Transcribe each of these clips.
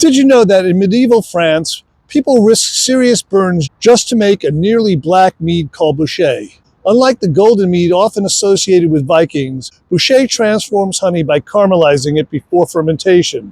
Did you know that in medieval France, people risked serious burns just to make a nearly black mead called Bouchet? Unlike the golden mead often associated with Vikings, Bouchet transforms honey by caramelizing it before fermentation.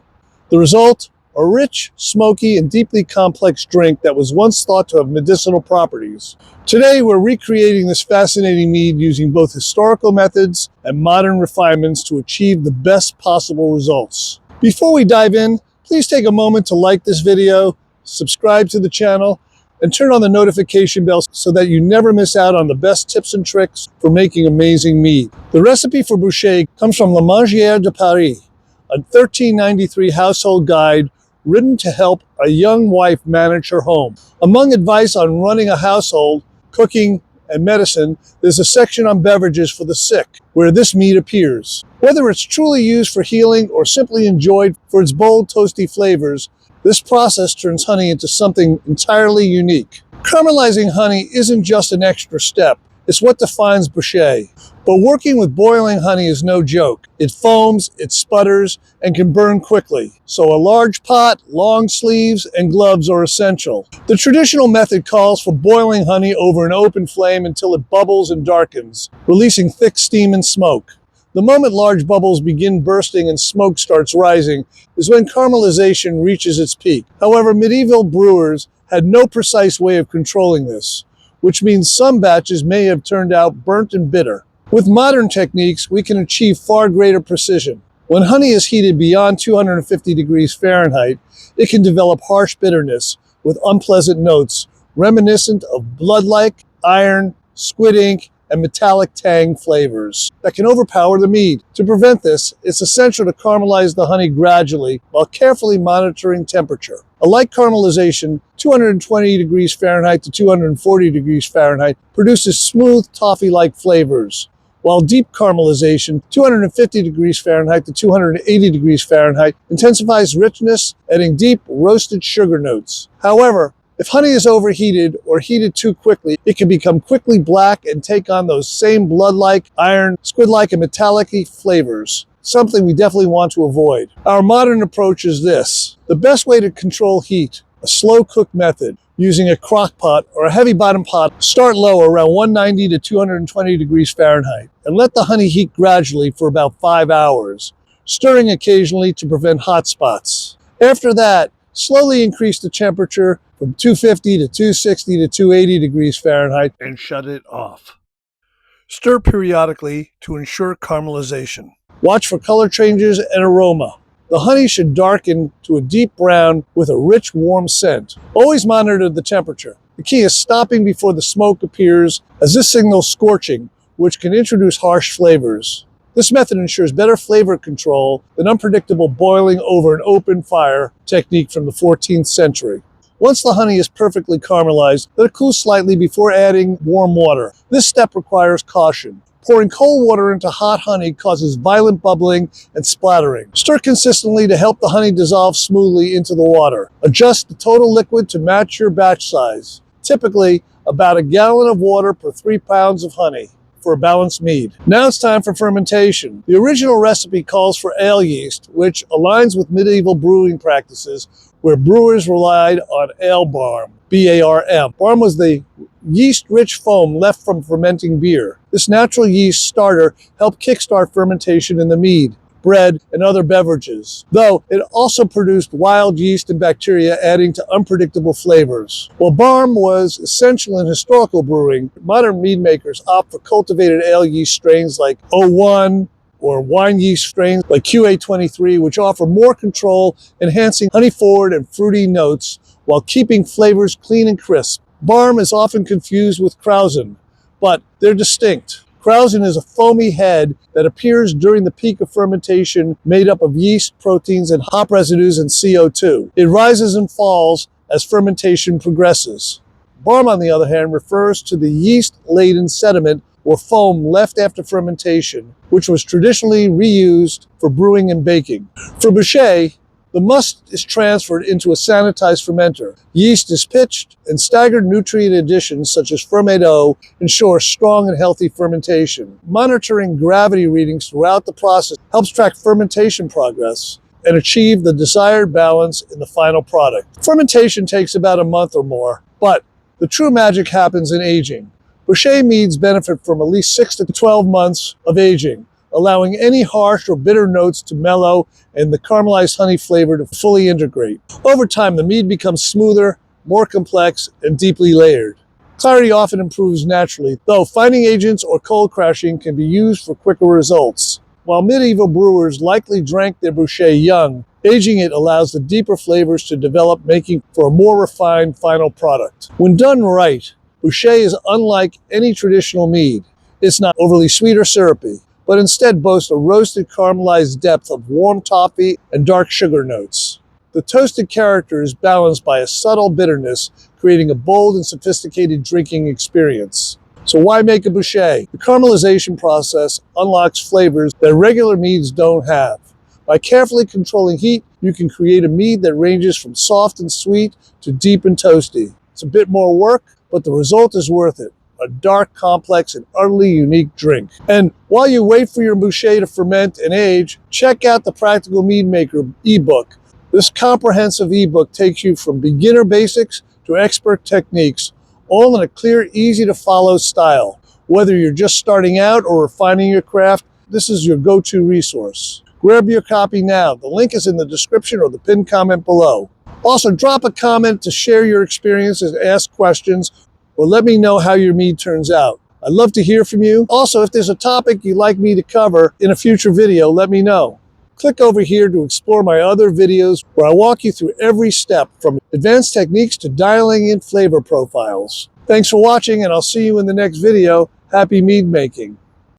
The result? A rich, smoky, and deeply complex drink that was once thought to have medicinal properties. Today, we're recreating this fascinating mead using both historical methods and modern refinements to achieve the best possible results. Before we dive in, please take a moment to like this video, subscribe to the channel, and turn on the notification bell so that you never miss out on the best tips and tricks for making amazing mead. The recipe for Bouchet comes from La Mangère de Paris, a 1393 household guide written to help a young wife manage her home. Among advice on running a household, cooking, and medicine, there's a section on beverages for the sick, where this mead appears. Whether it's truly used for healing or simply enjoyed for its bold, toasty flavors, this process turns honey into something entirely unique. Caramelizing honey isn't just an extra step, it's what defines Bouchet. But working with boiling honey is no joke. It foams, it sputters, and can burn quickly. So a large pot, long sleeves, and gloves are essential. The traditional method calls for boiling honey over an open flame until it bubbles and darkens, releasing thick steam and smoke. The moment large bubbles begin bursting and smoke starts rising is when caramelization reaches its peak. However, medieval brewers had no precise way of controlling this, which means some batches may have turned out burnt and bitter. With modern techniques, we can achieve far greater precision. When honey is heated beyond 250 degrees Fahrenheit, it can develop harsh bitterness with unpleasant notes, reminiscent of blood-like, iron, squid ink, and metallic tang flavors that can overpower the mead. To prevent this, it's essential to caramelize the honey gradually while carefully monitoring temperature. A light caramelization, 220 degrees Fahrenheit to 240 degrees Fahrenheit, produces smooth, toffee-like flavors, while deep caramelization, 250 degrees Fahrenheit to 280 degrees Fahrenheit, intensifies richness, adding deep, roasted sugar notes. However, if honey is overheated or heated too quickly, it can become quickly black and take on those same blood-like, iron, squid-like, and metallic-y flavors, something we definitely want to avoid. Our modern approach is this. The best way to control heat, a slow cook method, using a crockpot or a heavy bottom pot. Start low around 190 to 220 degrees Fahrenheit and let the honey heat gradually for about 5 hours, stirring occasionally to prevent hot spots. After that, slowly increase the temperature from 250 to 260 to 280 degrees Fahrenheit and shut it off. Stir periodically to ensure caramelization. Watch for color changes and aroma. The honey should darken to a deep brown with a rich, warm scent. Always monitor the temperature. The key is stopping before the smoke appears, as this signals scorching, which can introduce harsh flavors. This method ensures better flavor control than unpredictable boiling over an open fire technique from the 14th century. Once the honey is perfectly caramelized, let it cool slightly before adding warm water. This step requires caution. Pouring cold water into hot honey causes violent bubbling and splattering. Stir consistently to help the honey dissolve smoothly into the water. Adjust the total liquid to match your batch size. Typically, about a gallon of water per 3 pounds of honey for a balanced mead. Now it's time for fermentation. The original recipe calls for ale yeast, which aligns with medieval brewing practices where brewers relied on ale barm, B-A-R-M. Barm was the yeast-rich foam left from fermenting beer. This natural yeast starter helped kickstart fermentation in the mead, bread, and other beverages, though it also produced wild yeast and bacteria, adding to unpredictable flavors. While barm was essential in historical brewing, modern mead makers opt for cultivated ale yeast strains like 01 or wine yeast strains like QA23, which offer more control, enhancing honey-forward and fruity notes while keeping flavors clean and crisp. Barm is often confused with krausen, but they're distinct. Krausen is a foamy head that appears during the peak of fermentation, made up of yeast, proteins, and hop residues and CO2. It rises and falls as fermentation progresses. Barm, on the other hand, refers to the yeast-laden sediment or foam left after fermentation, which was traditionally reused for brewing and baking. For Bouchet, the must is transferred into a sanitized fermenter. Yeast is pitched, and staggered nutrient additions such as Fermaid ensure strong and healthy fermentation. Monitoring gravity readings throughout the process helps track fermentation progress and achieve the desired balance in the final product. Fermentation takes about a month or more, but the true magic happens in aging. Bochet meads benefit from at least 6 to 12 months of aging, allowing any harsh or bitter notes to mellow and the caramelized honey flavor to fully integrate. Over time, the mead becomes smoother, more complex, and deeply layered. Clarity often improves naturally, though fining agents or cold crashing can be used for quicker results. While medieval brewers likely drank their Bouchet young, aging it allows the deeper flavors to develop, making for a more refined final product. When done right, Bouchet is unlike any traditional mead. It's not overly sweet or syrupy, but instead boasts a roasted caramelized depth of warm toffee and dark sugar notes. The toasted character is balanced by a subtle bitterness, creating a bold and sophisticated drinking experience. So why make a Bouchet? The caramelization process unlocks flavors that regular meads don't have. By carefully controlling heat, you can create a mead that ranges from soft and sweet to deep and toasty. It's a bit more work, but the result is worth it. A dark, complex, and utterly unique drink. And while you wait for your Bouchet to ferment and age, check out the Practical Mead Maker ebook. This comprehensive ebook takes you from beginner basics to expert techniques, all in a clear, easy-to-follow style. Whether you're just starting out or refining your craft, this is your go-to resource. Grab your copy now. The link is in the description or the pinned comment below. Also, drop a comment to share your experiences, ask questions, or let me know how your mead turns out. I'd love to hear from you. Also, if there's a topic you'd like me to cover in a future video, let me know. Click over here to explore my other videos where I walk you through every step from advanced techniques to dialing in flavor profiles. Thanks for watching, and I'll see you in the next video. Happy mead making.